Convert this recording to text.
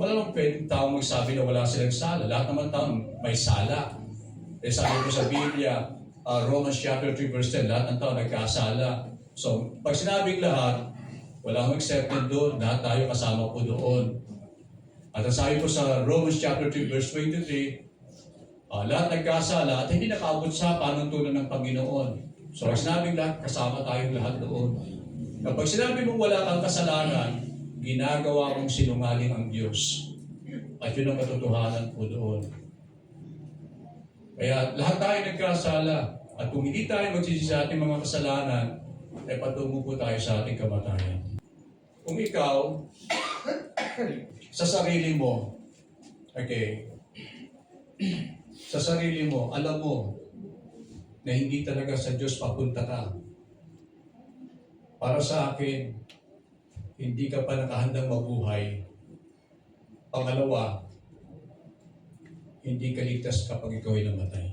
Wala namang pwedeng tao magsabi na wala silang sala. Lahat naman tao may sala. Eh sabi ko sa Biblia, Romans chapter 3 verse 10, lahat ng tao nagkasala. So, pag sinabing lahat, wala akong accepted doon, lahat tayo kasama po doon. At ang sabi po sa Romans chapter 3 verse 23, lahat nagkasala at hindi nakaabot sa panuntunan ng Panginoon. So, pag sinabing lahat, kasama tayong lahat doon. Kapag sinabi mong wala kang kasalanan, ginagawa mong sinungaling ang Diyos. At yun ang katotohanan po doon. Kaya lahat tayo nagkasala. At kung hindi tayo magsisi sa ating mga kasalanan, ay patungo po tayo sa ating kamatayan. Kung ikaw, sa sarili mo, okay, sa sarili mo, alam mo na hindi talaga sa Diyos papunta ka. Para sa akin, hindi ka pa nakahandang mabuhay. Pangalawa, hindi ka ligtas kapag ikaw ay namatay.